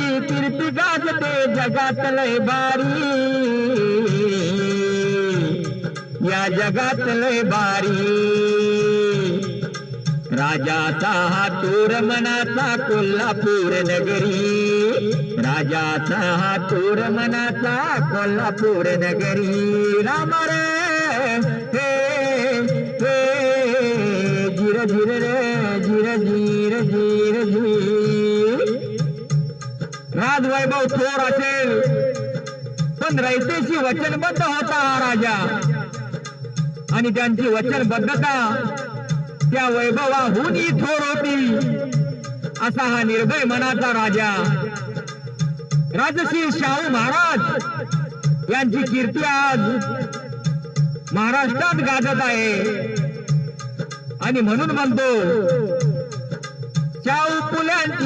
राजाची कीर्ती गाजते जगात लय बारी, या जगात लय बारी। राजाचा हा तूर मनाचा कोल्हापूर नगरी, राजाचा हा तूर मनाचा कोल्हापूर नगरी। राम रे हे हे जिर जिर रे जिर जिर जिर जिर। राजवैभव थोर असेल पण रयतेशी वचनबद्ध होता हा राजा, आणि त्यांची वचनबद्धता त्या वैभवाहूनही थोर होती असा हा निर्भय मनाचा राजा। राजश्री शाहू महाराज यांची कीर्ती आज महाराष्ट्रात गाजत आहे, आणि म्हणून म्हणतो शाहू फुल्यांची